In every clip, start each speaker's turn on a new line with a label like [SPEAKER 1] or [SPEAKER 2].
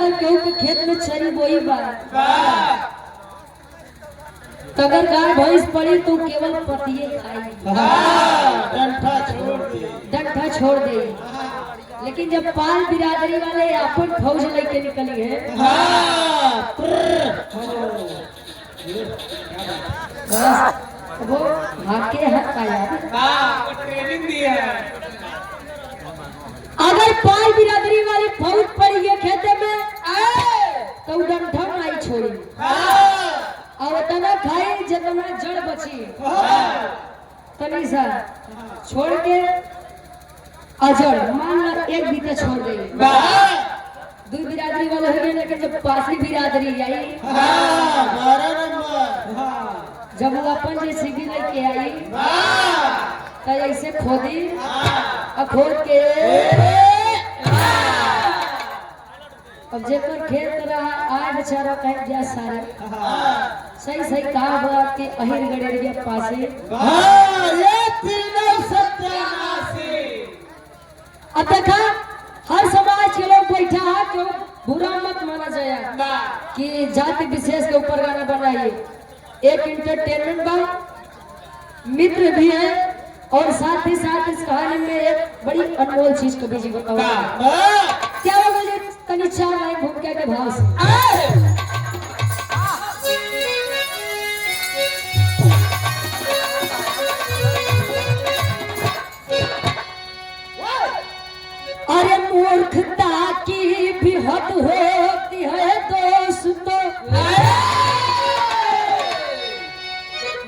[SPEAKER 1] अगर केहू के खेत में चरी बोई बा तो अगर गाय भैंस पड़ी तो केवल पतिये खाई, डंठा छोड़ दे। लेकिन जब पाल बिरादरी वाले अपन फौज लेके निकली है वो भागे हक आया,
[SPEAKER 2] ट्रेनिंग दी है।
[SPEAKER 1] अगर पाल बिरादरी वाली फौज पड़ी है खेते में तो डंठा नहीं छोड़ी और तना खाई जितना जड़ बची तनी सा छोड़ के अजड़ मान ला एक बीता छोड़ दे। दो बिरादरी वाले हो गए, लेकिन जब पासी बिरादरी आई जब वो अपन जैसी भी लेके आई तो ऐसे खोदी और खोद के अब जेकर खेत रहा आए बेचारा कहीं जा सारे सही सही कहा हुआ कि अहिर गड़ेरिया पासे अब देखा हर समाज के लोग बैठा है क्यों बुरा मत माना जाए कि जाति विशेष के ऊपर गाना बनाइए। एक इंटरटेनमेंट बा, मित्र भी है और साथ ही साथ इस कहानी में एक बड़ी अनमोल चीज कभी जी बताओ क्या वो मुझे तनी चार लाइन भूमिका के भाव से अरे मूर्खता की भी हद होती है दोस्तों,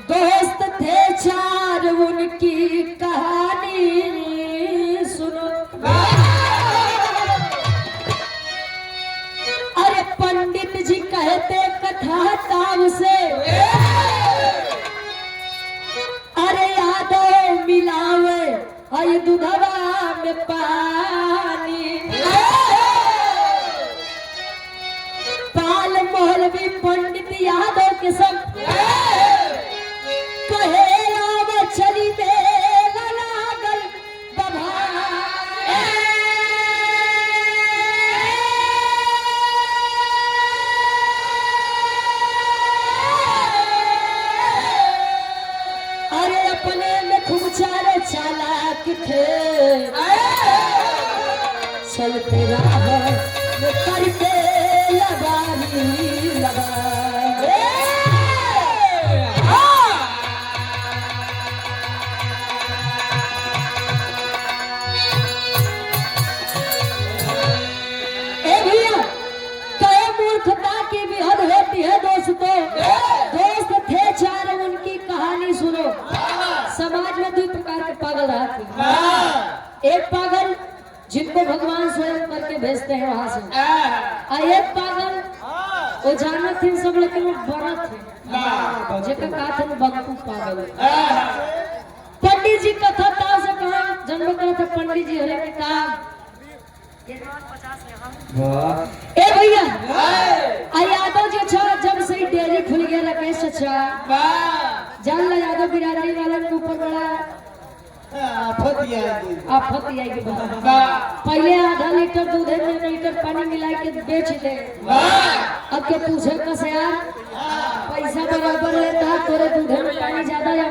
[SPEAKER 1] दोस्त थे चार उनकी कहानी सुनो। अरे पंडित जी कहते कथा ताव से अरे यादव मिलावे हई दूधवा में पानी, पाल मौलवी पंडित यादव के सब कहे आव चली बेला लागल बभा। अरे अपने में खूब चारे चालाक थे चलते राह में करके लगानी लगाए। मूर्खता की भी हद होती है दोस्तों, दोस्त थे चार उनकी कहानी सुनो। समाज में दो प्रकार के पागल रहते, एक पागल जिनको भगवान स्वयं करके भेजते हैं वहां से, और एक पागल वो जाना थे सब लेकिन वो बड़ा थे जेकर कहा था बगतू पागल। पंडित जी कथा ताव से कहा जन्म करा था पंडित जी हरे के कहा ए भैया यादव जी अच्छा जब सही डेयरी खुल गया राकेश अच्छा जान ला यादव बिरादरी वाले के ऊपर बड़ा आफत आएगी। पहले आधा लीटर दूध में लीटर पानी मिला के बेच दे, अब के पूछे कैसे यार पैसा बराबर लेता तोरे दूध में पानी ज्यादा या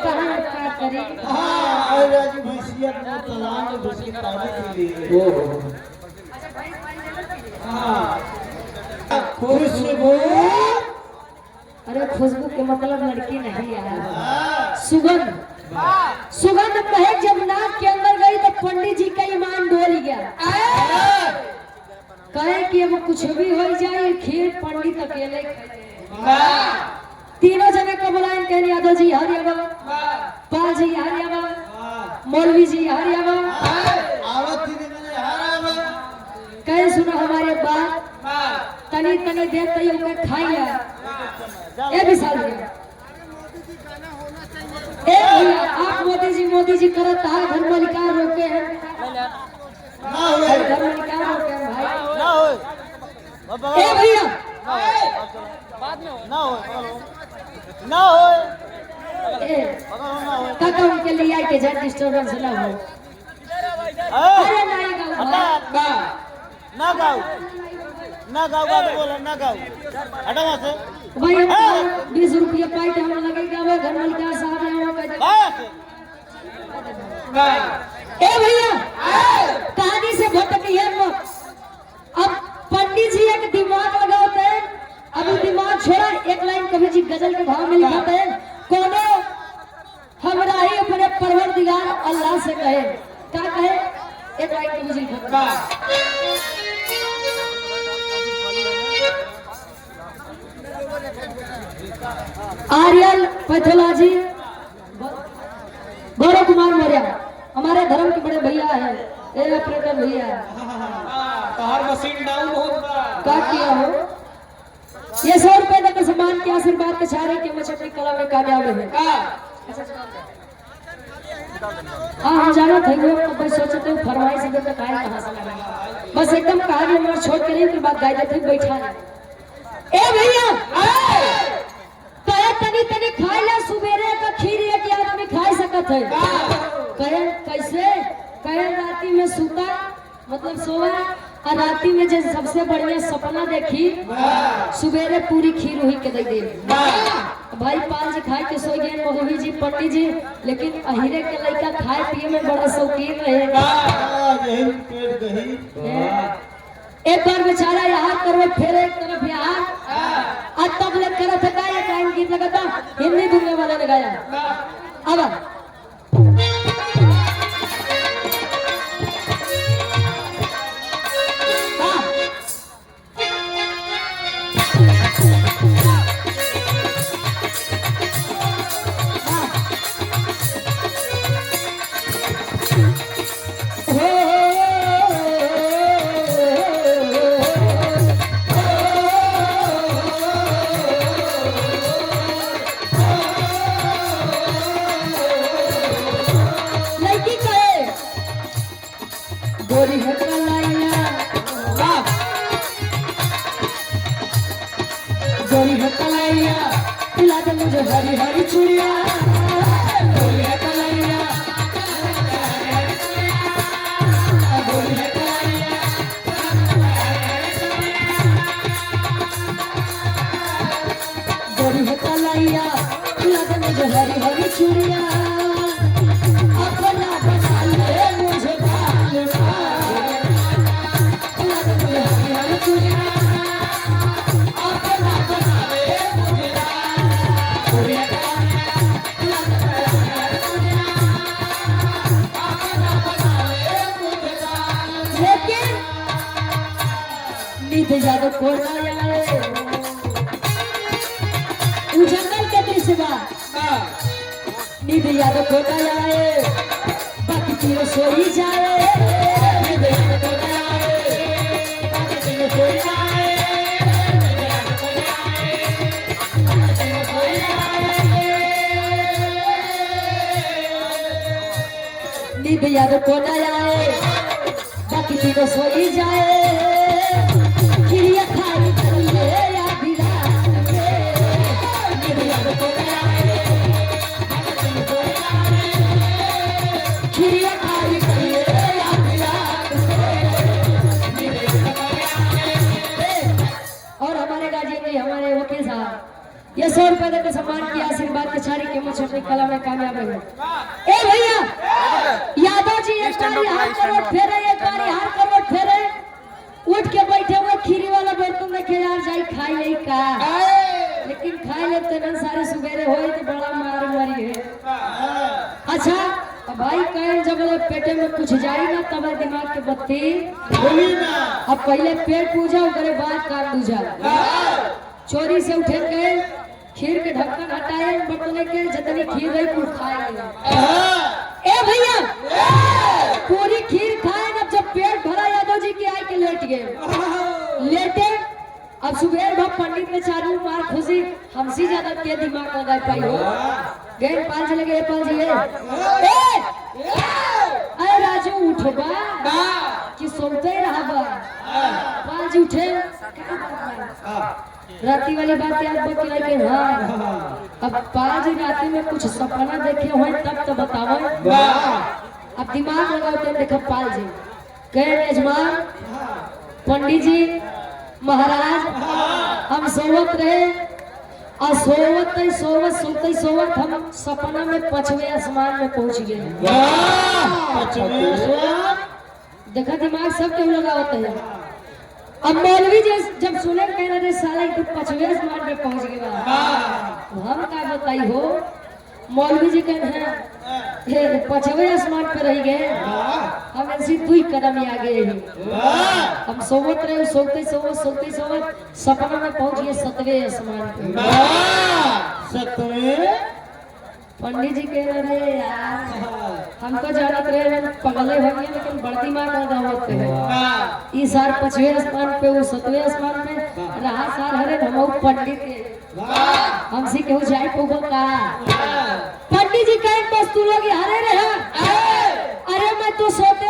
[SPEAKER 1] कहाँ का करे। अरे खुशबू के मतलब लड़की नहीं यार, सुगंध। सुगंध महक जब नाक के अंदर गई तो पंडित जी का ईमान डोल गया। कहे कि अब कुछ भी हो जाए खीर पंडित अकेले तीनों जने को बुलाए कहने यादव जी हरियावा, पाल जी हरियावा, मौलवी जी हरियावा, कहे सुनो हमारे बात तनी तनी देर तक खाई है भी साल दिया। आप मोदी जी करत है घर मलिकार रोके हैं घर मलिकार रोके हैं भाई। ए भैया बाद में ना हो काका उनके लिए आई के जब डिस्टर्बेंस ना हो। अरे नहीं
[SPEAKER 3] ना गाओ गा तो बोलो ना गाओ हटो वहां से
[SPEAKER 1] भाई हम 20 रुपया पाइट हमें लगेगा वो घर में क्या साहब है वो कहते
[SPEAKER 3] गाओ से
[SPEAKER 1] ए भैया कहानी से भटकी है मत। अब पंडित जी एक दिमाग लगाते हैं, अब दिमाग छोड़ा एक लाइन कवि जी गजल के भाव में लिखाते हैं, कोनो हमरा ही अपने परवरदिगार अल्लाह से कहे, क्या कहे, एक लाइन कवि जी लिखाते हैं। आर्यल पैथोलॉजी गौरव कुमार मौर्य हमारे धर्म के बड़े भैया है, ये ऑपरेटर भैया है।
[SPEAKER 2] बाहर मशीन डाउन बहुत
[SPEAKER 1] क्या किया हो, ये 100 रुपए देकर सम्मान के आशीर्वाद के सहारे के मुझे अपनी कला में कामयाब है। हाँ हम जाना थे वो तो सोचते हो फरमाइश से तो कहां से लगा, बस एकदम कहानी हमारे छोड़ के नहीं, फिर बात गाय देते बैठा है। ए भैया कहे तनी तनी खाए ला सुबेरे का खीर एक आदमी खा सकत है, कहे कैसे, कहे राती में सूता मतलब सोवा और राती में जैसे सबसे बढ़िया सपना देखी सुबेरे पूरी खीर हुई के दे भाई पाल जी खाए के सो गए मौलवी जी पंडित जी, लेकिन अहिरे के लड़का खाए पिए में बड़ा शौकीन रहे। एक बार बेचारा यहाँ करो फिर एक तरफ यहाँ और तब लग कर था ये टाइम गीत लगा था हिंदी दुनिया वाले ने गाया। अब गोरी हकलाइया गोरी हकलाइया पिला दे मुझे हरी हरी चूड़िया, गोरी हकलाइया गोरी हकलाइया गोरी हकलाइया पिला दे मुझे हरी हरी चूड़िया, अपना बना ले मुझे ज्यादा कोना आए जंगल के दृश्य नींद याद कोना आए बाकी तीनों सोई जाए, नींद याद कोना आए बाकी तीनों सोई जाए, नींद याद कोना आए बाकी तीनों सोई जाए, खिरिया खाई करिए या बिरात में, नींद याद कोना आए खिरिया खाई करिए या बिरात में। और हमारे गाजी जी हमारे वकील साहब ये 100 रुपए देकर सम्मान की आशीर्वाद के छारी के मुझे अपनी कला में कामयाब है। ए भैया यादव जी एक बार यहाँ करवट फेरे, एक बार यहाँ करवट फेरे, उठ के बैठे हुए खीरी वाला बर्तन देखे यार जाई खाई नहीं का, लेकिन खाई लेते ना सारे सुबेरे हो तो बड़ा मार मारी है। अच्छा अब भाई कहें जब पेटे में कुछ जाए ना तब दिमाग के बत्ती अब पहले पेट पूजा करे बाद कान दूजा, चोरी से उठे गए खीर के ढक्कन हटाए बर्तन के जितनी खीर रही कुछ खाए। ए भैया पूरी खीर खाए ना, जब पेट भरा यादव जी की आई के लेट गए, लेटे अब सुबह भर पंडित ने चारू मार खुशी हमसे ज्यादा के दिमाग लगा पाई हो गए पाल जी लगे पाल जी अरे राजू उठो बा कि सोते ही रहा बा, पाल जी उठे राती वाली बात याद बकी लगे। हाँ अब पाल जी राती में कुछ सपना देखे हो तब तो बताओ, अब दिमाग लगाओ तो देखो पाल जी कहे यजमान पंडित जी महाराज हम सोवत रहे और सोवत हम सपना में 5वें आसमान में पहुंच गए। देखा दिमाग सब क्यों लगा होता है। अब मौलवी जी जब सुने कह रहे साला तू 5वें आसमान पे पहुंच गया, हम क्या बताई हो। मौलवी जी कहते हैं 5वें आसमान पे रह गए, हम ऐसी 2 कदम ही आगे हैं। हम सोवत रहे सोते सोवत सपना में पहुंच गए 7वें आसमान पे।
[SPEAKER 3] 7वें
[SPEAKER 1] पंडित जी कह रहे यार हमको जानत रहे पगले हो गए, लेकिन बड़ दिमाग लगा होते हैं। इस साल 5वें आसमान पे वो 7वें आसमान पे रहा साल हरे हम पंडित हमसे क्यों जाए को का। पंडित जी कहे बस तू लोग हरे रहा। अरे मैं तो सोते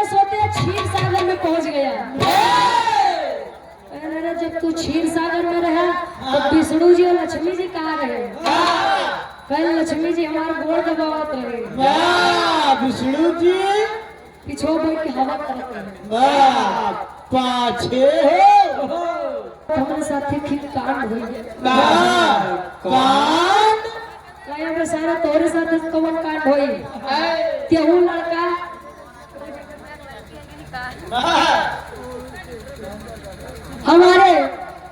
[SPEAKER 1] क्षीर सागर में पहुंच गया। अरे जब तू क्षीर सागर में रहा तो विष्णु जी और लक्ष्मी जी कहाँ रहे। कल लक्ष्मी जी हमारे गोड़ दबावत रहे,
[SPEAKER 3] विष्णु जी
[SPEAKER 1] पिछो बैठ के हवा करते हैं।
[SPEAKER 3] पाछे
[SPEAKER 1] हमारे साथी ठीक कांड हो गए।
[SPEAKER 3] कांड
[SPEAKER 1] कया में सारा तोरे साथ कौन कांड होई। तेहू लड़का हमारे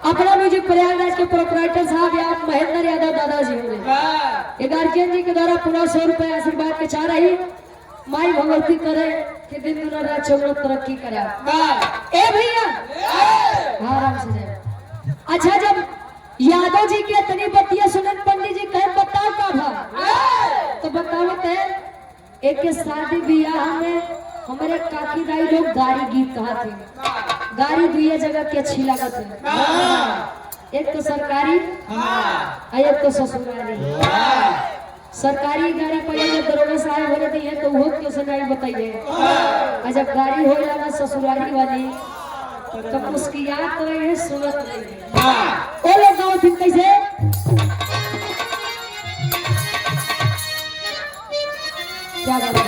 [SPEAKER 1] अपना म्यूजिक प्रयागराज के प्रोपराइटर साहब या महेंद्र यादव दादाजी होंगे। गार्जियन जी के द्वारा पूरा 100 रुपए आशीर्वाद के चाह रही माई भगवती करे कि दिन दुना रात चौगुना तरक्की करे। ए भैया आराम से जाए। अच्छा जब यादव जी के इतनी बतिया सुनन पंडित जी कहे बताओ का भा तो बतावत है एक के शादी ब्याह में हमारे काकी दाई लोग गाड़ी गीत कहा थे। गाड़ी 2 जगह की अच्छी लागत है, एक तो सरकारी और एक तो ससुराली। सरकारी गाड़ी पहले दरोगा साहब बोले दी है तो वो क्यों सुनाई बताइए। और जब गाड़ी हो लगा ससुराली वाली तो मुस्कियात रहे हैं सुनत रहे। ओ लोग गाँव फिर कैसे क्या बात है।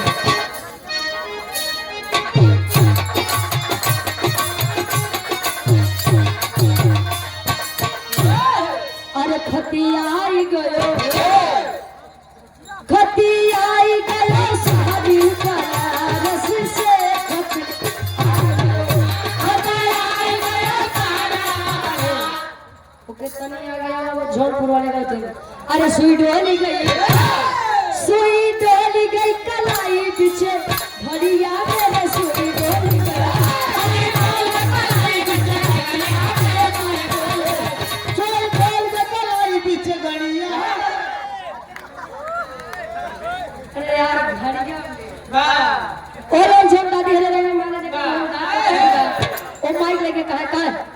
[SPEAKER 1] अरे खतियाई गयो शादी बनारस से तने आ गया वो जौनपुर वाले गए थे। अरे सुई डोली गई कलाई पीछे भरिया मेरे सुई डोली अरे यार भरिया और झंडा दे रहे हैं मैंने देखा ओ माइक लेके कहा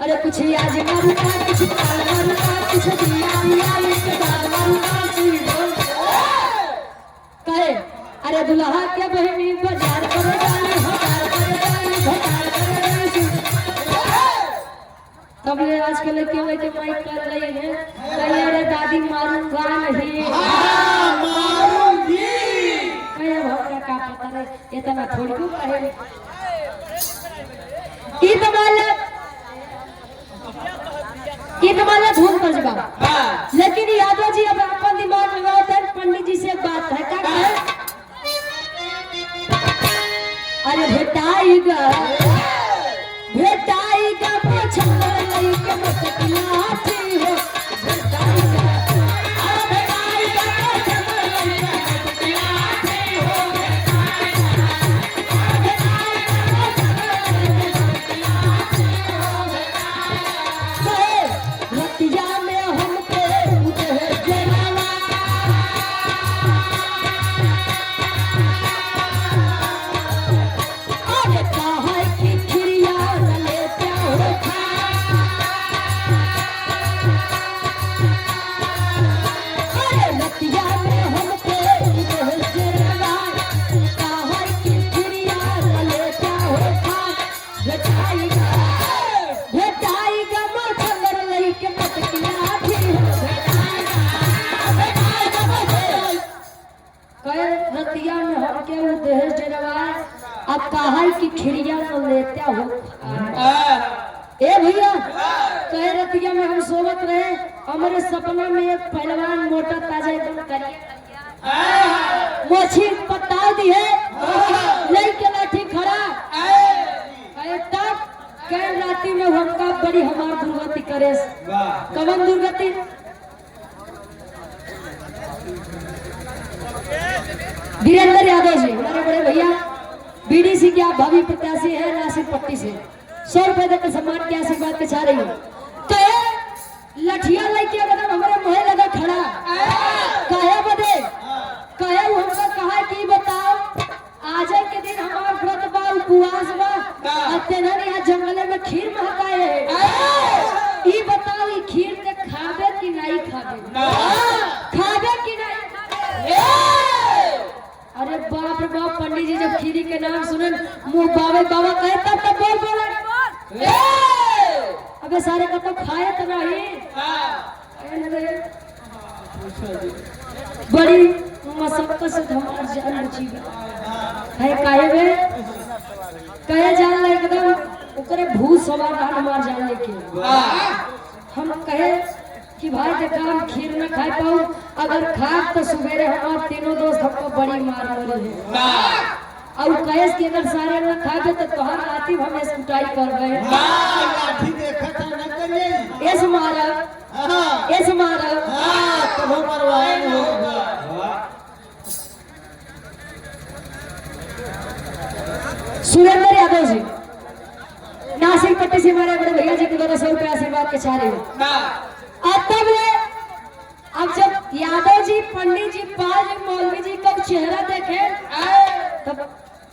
[SPEAKER 1] अरे कुछ आज मारूंगा कुछ मारूंगा कुछ दिया इसके बाद मारूंगा सुई बोल कहे अरे दुल्हा के बहनी बाजार करे जानी हजार करे जानी तब ले आजकल क्यों लेके माइक कर रही है कहे अरे दादी मारूंगा नहीं
[SPEAKER 3] मारूंगी
[SPEAKER 1] कहे भक्का का पता नहीं इतना थोड़ी क्यों कहे। ये तुम्हारा धूम पर जगह लेकिन यादव जी अब अपन दिमाग लगाओ तो पंडित जी से बात है क्या है। अरे भेटाईगा पछंदर लई के मटकियाती हो भेटाईगा पछंदर लई के मटकियाती हो रतिया में हम पे उधर जलावा अरे कहा की खिरिया ले क्या होता अरे रतिया में हम पे उधर जलावा कहा की खिरिया ले क्या होता भेटाईगा मछंदर लई के मटकिया थी कहे रतिया में हम के उदेश डरवा अब कहा कि खिड़िया तो लेते हो ए भैया कह रतिया में हम सोवत रहे, हमारे सपना में एक पहलवान मोटा ताजा एकदम करिया मोछी पत्ता दी है, लड़के लाठी खड़ा तब कह राती में हमका बड़ी हमार दुर्गति करे। कवन दुर्गति? वीरेंद्र यादव जी हमारे बड़े भैया बीडीसी के आप भावी प्रत्याशी है नासिक पट्टी से 100 रुपए देकर सम्मान के आशीर्वाद के चाह रही हूँ। तो लठिया लेके अगर हमारे मुहे लगा खड़ा कहे बदे कहे हमका कहा कि बताओ आज के दिन हमारा व्रत बा उपवास बा तेना यहाँ जंगले में खीर महकाए है, ई बताओ ई खीर के खाबे कि नहीं खाबे? खाबे कि नहीं? अरे बाप रे बाप, पंडित जी जब खीरी के नाम सुने मुंह बाबे बाबा कहे तब बोल अबे सारे का तो खाए तो नहीं। बड़ी मशक्कत से हमार जान बची है काहे बे कहे जान ले एकदम ओकरे भूत सवार हमार जान लेके हम कहे कि भाई देखा हम खीर न खा पाऊ, अगर खा तो सवेरे हमारे तीनों दोस्त हमको बड़ी मार रही है और कहे कि अगर सारे न खाबे तो तोहर राती हम स्कुटाई कर गए
[SPEAKER 3] लाठी देखत न करिए
[SPEAKER 1] ऐस मारा
[SPEAKER 3] तो परवाह नहीं होगा।
[SPEAKER 1] सुरेंद्र यादव जी नासिक पट्टी से हमारे बड़े भैया जी के द्वारा 100 रुपए आशीर्वाद के चाह रहे हैं। अब जब यादव जी पंडित जी पाल जी मौलवी जी का चेहरा देखे तब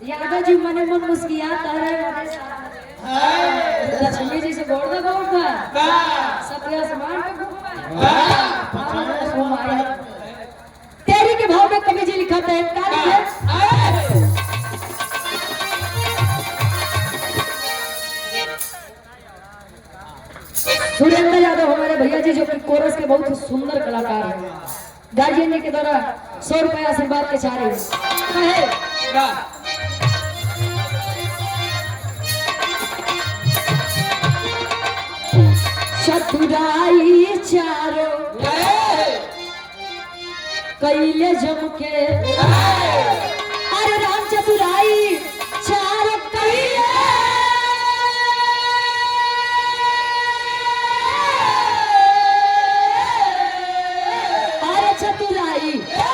[SPEAKER 1] यादव जी मने मन मुस्कुराता रहे, लक्ष्मी जी से गोड़ सत्या समान तेरी के भाव में कवि जी लिखा था सुरेंद्र यादव हमारे भैया जी जो कि कोरस के बहुत सुंदर कलाकार हैं, गार्जियन जी के द्वारा 100 रुपए आशीर्वाद के चाह रहे हैं। चतुराई चारो कैले जम के अरे राम चतुराई चारो कैले चतुराई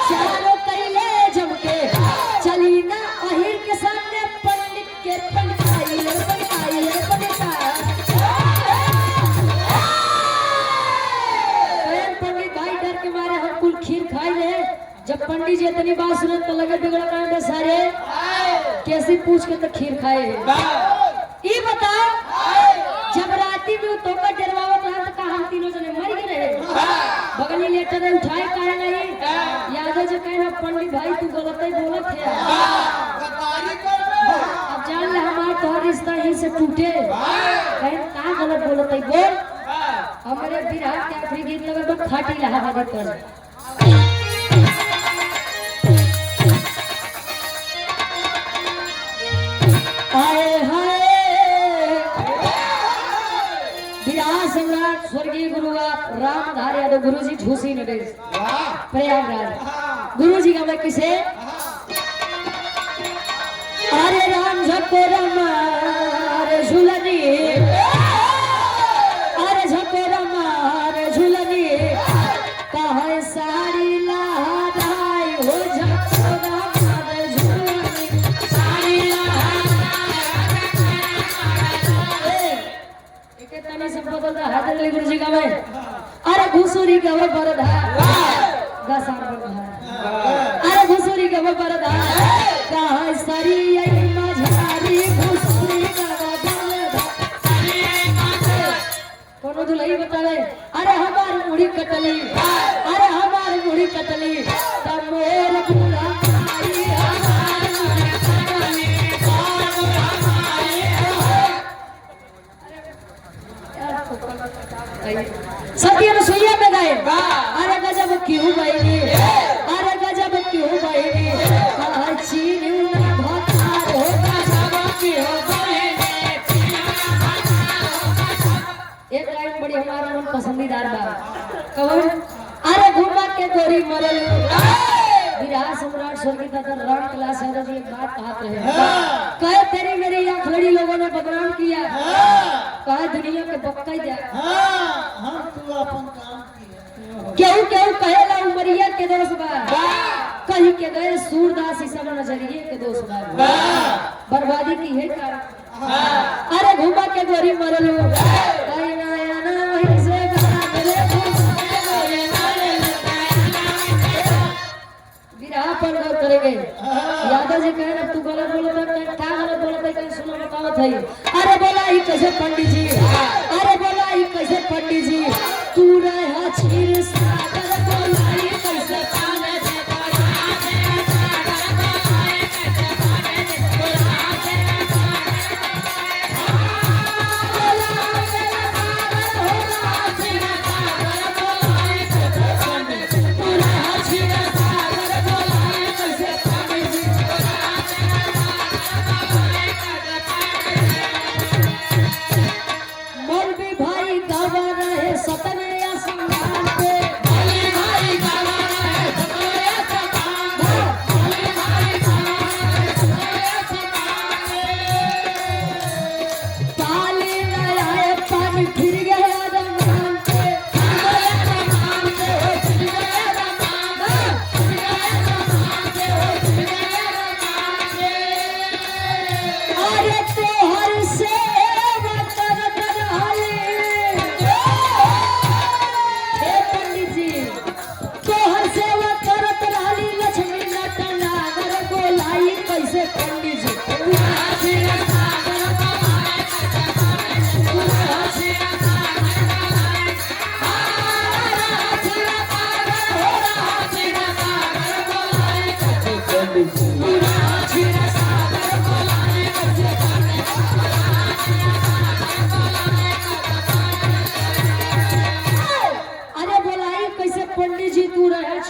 [SPEAKER 1] चारों कैले जम के चली ना अहिर के सामने पंडित के पंडिताई पंडित भाई डर के मारे हम कुल खीर खाई ले। जब पंडित जी इतनी बात सुने तो लगे बिगड़ गए सारे कैसे पूछ के तो खीर खाए। ये बताओ जब राती में तो का डरवावत रहा तो कहा हम तीनों जने मर गए बगली लेटर उठाए काहे नहीं? यादव जी कहे पंडित भाई तू गलत ही बोलत है, अब जान ले हमारा तो रिश्ता ही से टूटे कहे का गलत बोलत है बोल। हमारे बिरहा के आखिरी गीत लगे तो खाटी लहा देते आए हाय सम्राट स्वर्गीय गुरु रामधारी यादव गुरु जी झूसी नरेश प्रयागराज गुरु जी का मैं किसे अरे राम झको रमार झुलनी अरे झको रमार झुलनी कहे साड़ी लहराई हो झको रमार झुलनी साड़ी तनी से बदल दा हाथ ले गुरु जी का मैं अरे घुसुरी के वो बरदा गसार बरदा अरे घुसुरी के वो बरदा कहां सरी आई मझारी घुसुरी का बरदा कोनो दुलई बतावे अरे हमार मुड़ी कटली अरे हमार मुड़ी कटली तब मोर पूरा आई हमार मुड़ी कटली सत्य सुइया में गए अरे गजब क्यों भाई अरे गजब क्यों भाई कवन अरे घुमा के गोरी मरल विराट सम्राट स्वर्गीय दादा राम क्लास यादव जी एक बात कहते हैं कहे तेरी मेरी आंख लड़ी लोगों ने बदनाम किया कहे दुनिया के बक्का जा
[SPEAKER 3] हम तू अपन काम किया
[SPEAKER 1] केहू केहू कहेला उमरिया के दोस्त बा कहीं के गए सूरदास ई सब नजरिए के दोस्त बा बर्बादी की है कारण अरे घुमा के गोरी मरल कहीं ना आना वहीं से विराह पर गौर करेंगे यादव जी कहे ना तू गलत बोलता है क्या गलत बोलता है कहीं सुनो बताओ थई अरे बोला ही कैसे पंडित जी अरे बोला ही कैसे पंडित जी तू रहा क्षीर सागर बोला ही कैसे पाने से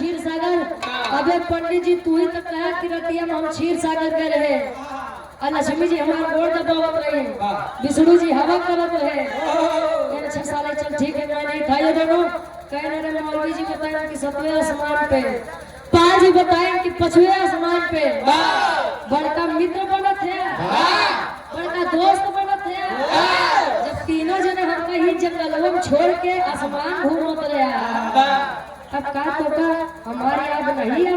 [SPEAKER 1] अबे पंडित जी तू ही तो कहा कि रतिया में हम क्षीर सागर गए रहे लक्ष्मी जी हमारे गोड़ दबावत रहे विष्णु जी हवा करत रहे 6 साल चल ठीक है मैं नहीं खाए दोनों कहने रे मौलवी जी बताए कि 7वें आसमान पे पाल जी बताए कि 5वें आसमान पे बड़का मित्र बनत है बड़का दोस्त बनत है जब तीनों जने हम कहीं जंगलों में छोड़ के आसमान घूमत रहे अब का तो का हमारी याद नहीं है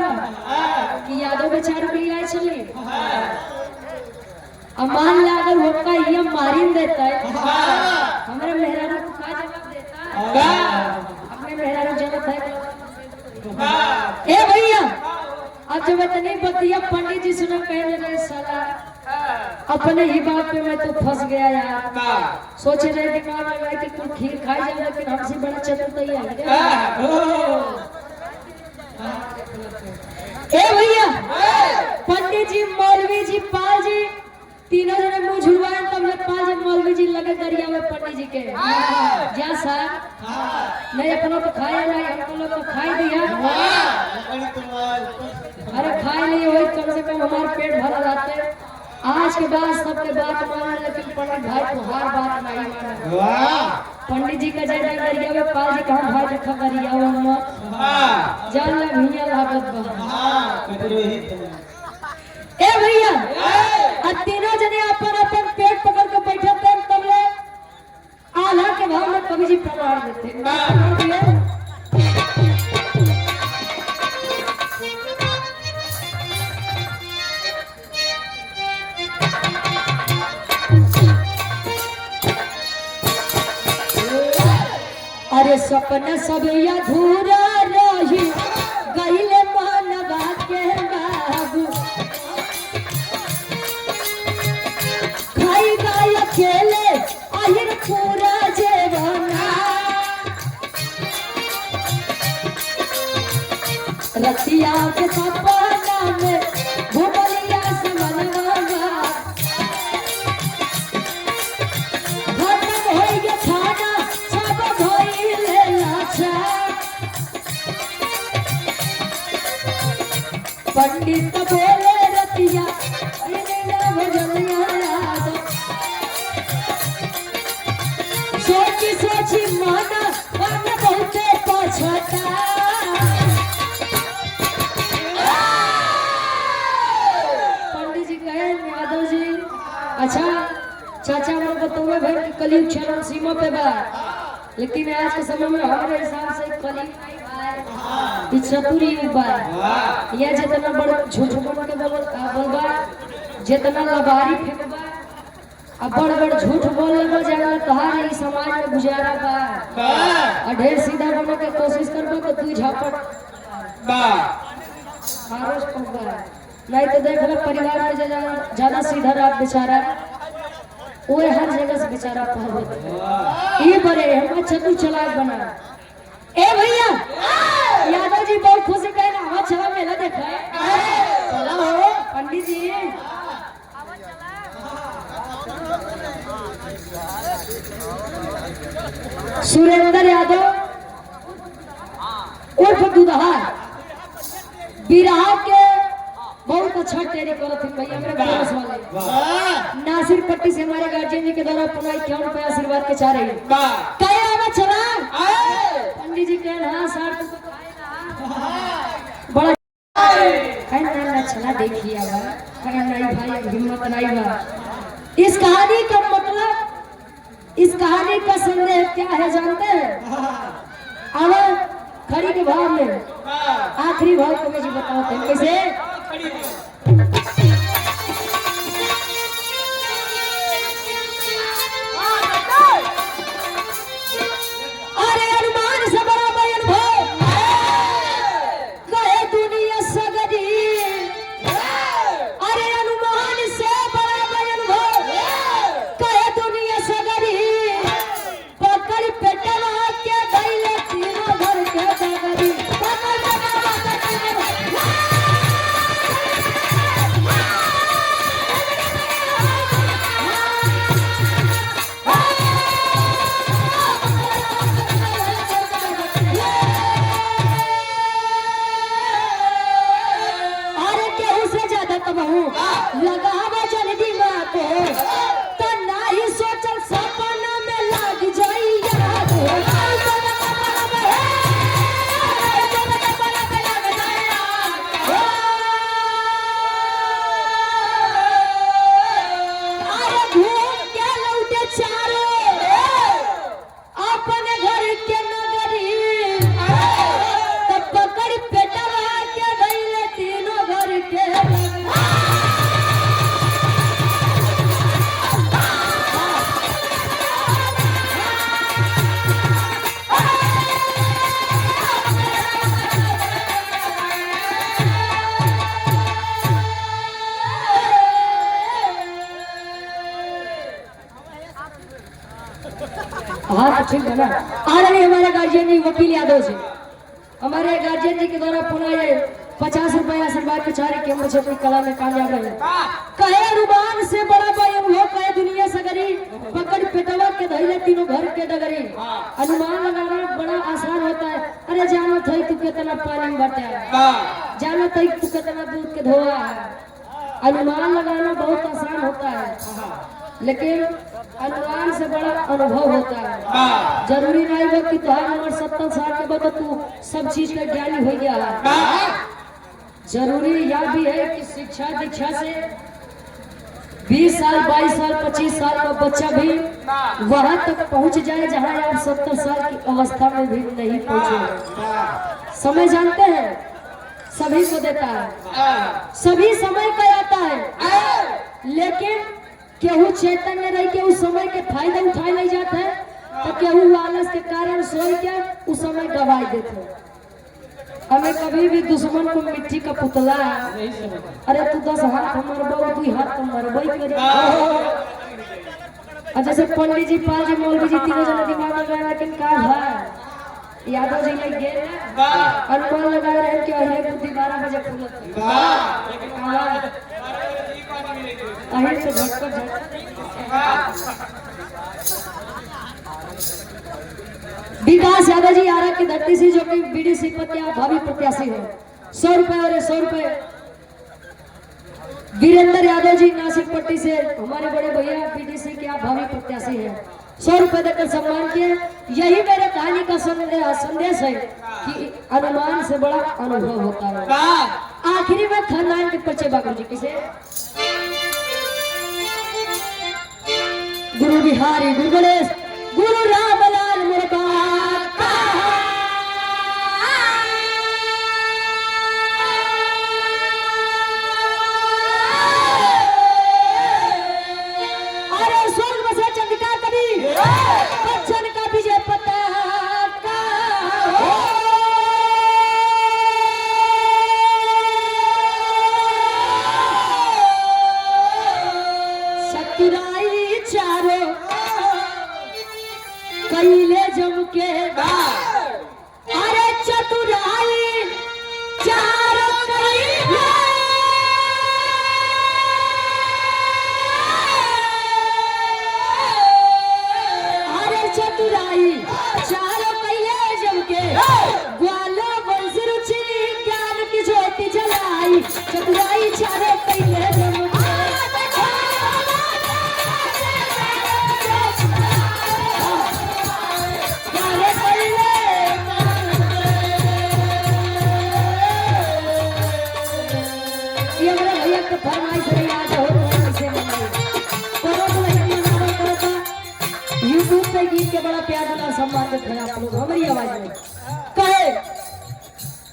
[SPEAKER 1] कि यादों बेचारों के लिए चली अमान लागल होका ये मारिन देता है हमारे मेहरारू को का जवाब देता है अपने मेहरारू जवाब है ए भैया अब जब इतनी बतिया पंडित जी सुना कहने रहे साला अपने ही बात पे मैं तो फंस गया यार सोचे रहे दिमाग लगाए कि कुछ खीर खाई जाए लेकिन हमसे बड़ा चतुर ए भैया पंडित जी मौलवी जी पाल जी तीनों जने मुंह झुलवाए तब ले पाल जी मौलवी जी लगे दरिया में पंडित जी के जा साहब नहीं अपनों तो खाया नहीं हम लोग तो खाई दिया अरे खाए नहीं वही कम से कम हमारे पेट भरा जाते आज के बाद सबके बात माने लेकिन पंडित भाई को हर बात नहीं माने पंडित जी का जय जय दरिया में पाल जी कहां भाई देखा दरिया में जान ले भैया लागत बा ए भैया तीनों जने अपन अपन पेट पकड़ के बैठे थे तब ले आल्हा के भाव में कवि जी प्रणाम देते अरे सपना सब अधूरा रही गईले मानवा के बाबू खाई गाय अकेले आहिर पूरा जेवना रतिया के सपना में घुमलिया समनवा खत्म हो गया खाना सब धोइले लाचा पंडित बोले रतिया सोची सोची माना बहुते पाछा अच्छा चाचा हमको बतौले भाई कि कलयुग चरम सीमा पे बा, लेकिन आज के समय में हमारे हिसाब से कलयुग नहीं बा, ई चतुर युग बा। ये जितना बड़ झूठ बोल के बोलबा, जितना लबारी फेंकबा, अब बड़ झूठ बोलने में जाना तहार ई समाज में गुजारा बा। और ढेर सीधा बनने की कोशिश करबो तो तू झापट आरोस पकड़ा, नहीं तो देख लो परिवार में ज्यादा सीधा रात बेचारा वो हर जगह से बेचारा पहुंच ये बड़े हम चतुर चलाक बना। ए भैया यादव जी बहुत खुशी कहे ना हवा चला मेला देखा है, चला हो पंडित जी। सुरेंद्र यादव उर्फ दुदहा बिरहा के बहुत अच्छा टेरी करत है भैया मेरे बरस वाले नासिर पट्टी से हमारे गार्जियन जी के द्वारा 51 रुपए आशीर्वाद के चाह रही है। कहे आवा चला पंडित जी कहे हाँ सर बड़ा कहे ना चला देखिए आवा कहे नहीं भाई हिम्मत नहीं बा। इस कहानी का मतलब, इस कहानी का संदेश क्या है जानते हैं? आवा खड़ी के भाव में आखिरी भाव को मुझे बताओ थे कैसे। अरे अनुमान से बड़ा बयान भाव कहे दुनिया सगरी, अरे अनुमान से बड़ा बयान भाव कहे दुनिया सगरी, पकड़ पेटवा के गईले तीनों घर के डगरी। लगावा जल्दी बात तो ना ही सोचल सपना में लग जाई याद अरे घूम के लौटे चारो अपने घर के नगरी, तब पकड़ पेटवा के गईले तीनों घर के। हाँ तो ठीक है ना। आ रही हमारे गार्जियन जी वकील यादव जी, हमारे गार्जियन जी के द्वारा पुनः ये 50 रुपए आशीर्वाद के चारे के मुझे कोई कला में कामयाब है। कहे रुबान से बड़ा बयान हो कहे दुनिया सगरी, पकड़ पेटवा के धैले तीनों घर के डगरी। अनुमान लगाना बड़ा आसान होता है। अरे जानो थई तू कितना पानी में बटा है, जानो थई तू कितना दूध के धोआ है। अनुमान लगाना बहुत आसान होता है, लेकिन अनुमान से बड़ा अनुभव होता है। जरूरी नहीं हो कि तुम्हारी उम्र 70 साल के बाद तू सब चीज का ज्ञानी हो गया है। जरूरी यह भी है कि शिक्षा दीक्षा से 20 साल 22 साल 25 साल का बच्चा भी वहां तक पहुंच जाए जहां आप 70 साल की अवस्था में भी नहीं पहुंचे। समय जानते हैं सभी को देता है, सभी समय का आता है, लेकिन केहू चैतन्य रह के उस समय के फायदा उठाए नहीं जाते हैं, तो केहू आलस के कारण सोच के उस समय गवाई देते। हमें कभी भी दुश्मन को मिट्टी का पुतला है, अरे तू 10 हाथ मरबो 2 हाथ तो मरबो ही करे। जैसे पंडित जी पाल जी मौलवी जी तीनों जने दिमाग लगा लेकिन का है यादव जी ने गेल अनुमान लगा रहे हैं कि अरे बुद्धि 12 बजे खुलत अहिर से झटक विकास यादव जी आरा की धरती से जो कि बीडीसी पत्या भावी प्रत्याशी है। 100 रुपए और 100 रुपए वीरेंद्र यादव जी नासिक पट्टी से हमारे बड़े भैया बीडीसी के आप भावी प्रत्याशी हैं। 100 रुपए देकर सम्मान किए। यही मेरे कहानी का संदेश है कि अनुमान से बड़ा अनुभव होता है। आखिरी में खानदान के परिचय बाबू जी किसे बिहारी गुरु गणेश गुरु रामलाल मुर्गा अरे स्वर्ग बसे चंद्रिका कवि बच्चन का विजय पताका चतुराई चारों कैले जम के अरे चतुराई चारों कैले अरे चतुराई चारों कैले जम के ग्वालो बंसी रुचि ज्ञान की ज्योति जलाई चतुराई चारों कैले जम के यूट्यूब पे गीत के बड़ा प्यार वाला सम्मान देते हैं आप लोग हमारी आवाज में कहे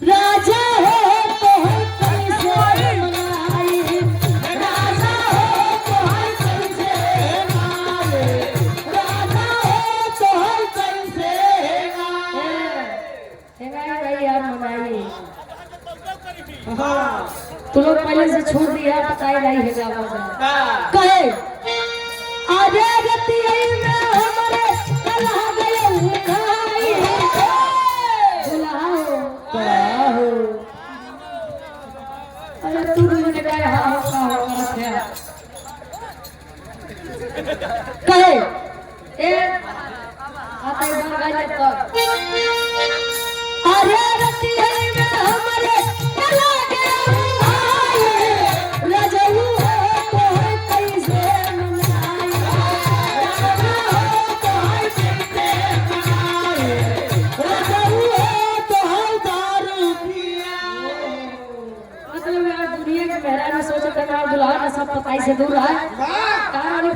[SPEAKER 1] राजा हो तो हर कैसे मनाई राजा हो तो हर कैसे मारे राजा हो तो हर कैसे भाई यार मनाई तो लोग पहले से छोड़ दिया पता ही नहीं है कहे आधे गति में हमारे कलहा गए उठाई बुलाओ बुलाओ अरे तू मुझे कहे हाँ कहे ए आता है गाना गाने तो आधे गति में हमारे कलहा गए उठाई रजऊ तो कैसे दुल्हा सब पताई से दूर है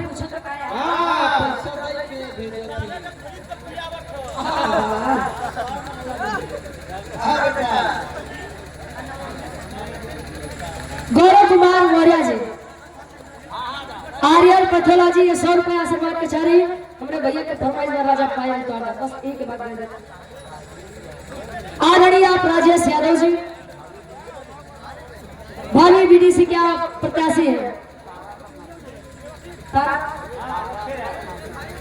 [SPEAKER 1] पूछो तो गौरव कुमार मौर्य जी आर्यन पैथोलॉजी ये 100 रुपया आशीर्वाद के चारी हमने भैया के फरमाइश में राजा पाया तो बस एक बात दे दे आदरणीय आप राजेश यादव जी भावी बीडीसी क्या प्रत्याशी है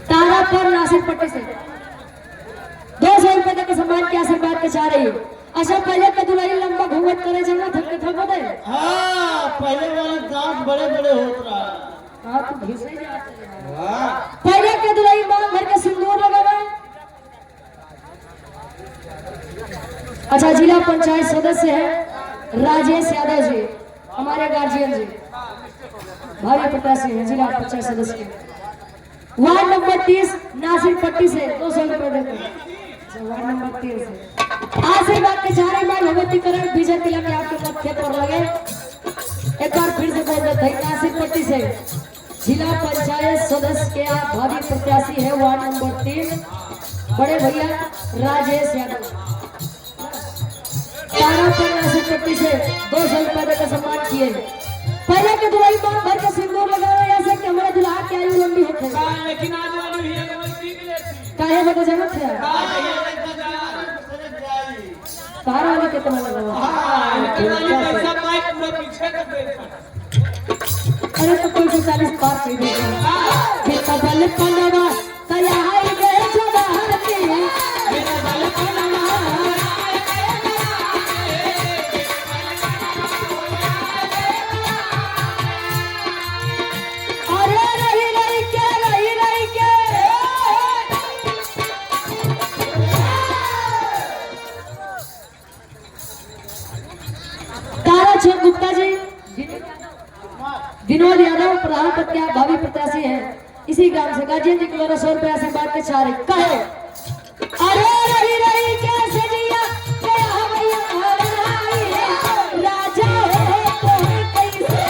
[SPEAKER 1] तारापुर नासिक पट्टी से 200 रुपए तक सम्मान के आशीर्वाद के चाह रही है अच्छा पहले के दुल्हन लंबा घूंघट करे जाना थक दे
[SPEAKER 3] हाँ पहले वाले दांत बड़े बड़े होत रहा
[SPEAKER 1] हाँ तो घिसे जाते हैं पहले के दुल्हन मांग भर के सिंदूर लगावे अच्छा जिला पंचायत सदस्य है राजेश यादव जी हमारे गार्जियन जी भावी प्रत्याशी है जिला पंचायत सदस्य वार्ड नंबर 30 नासिर पट्टी से 200 रुपए देते हैं वार्ड नंबर 30 से आशीर्वाद के चारे मां भगवती करण विजय तिलक के आपके पद खेत पर लगे एक बार फिर से बोल देते हैं नासिर पट्टी से जिला पंचायत सदस्य के आप भावी प्रत्याशी है वार्ड नंबर 3 बड़े भैया राजेश यादव तारापुर नासिक पट्टी से 200 रुपए देकर सम्मान किए पहले के दुल्हन मांग भर के सिंदूर लगावे ऐसे कि हमारे दुल्हा की आयु लंबी होती है
[SPEAKER 2] लेकिन आज वाली है
[SPEAKER 1] काहे बता जरूरत है तारा वाली कितना लगावा
[SPEAKER 2] पैसा पाए पूरा पीछे कर दे
[SPEAKER 1] अरे तो कोई 40 पार कर देगा फिर बल पनवा तैयार गए जवान के मेरा बल पनवा गुप्ता जी विनोद यादव प्रधान भावी प्रत्याशी हैं इसी ग्राम से गार्जियन जी को 100 रुपया से बात के चारे कहे अरे रही रही कैसे जिया राजा हो तो कैसे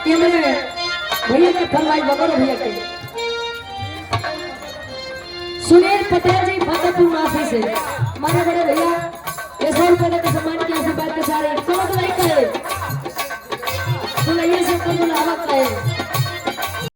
[SPEAKER 1] ये मेरे भैया के फरमाइश बगल भैया के सुनील पटेल जी फतेहपुर माफी से हमारे बड़े भैया ये 100 रुपये का सम्मान के आशीर्वाद के सारे कौन तो नहीं कहे तो ये सब को लावा कहे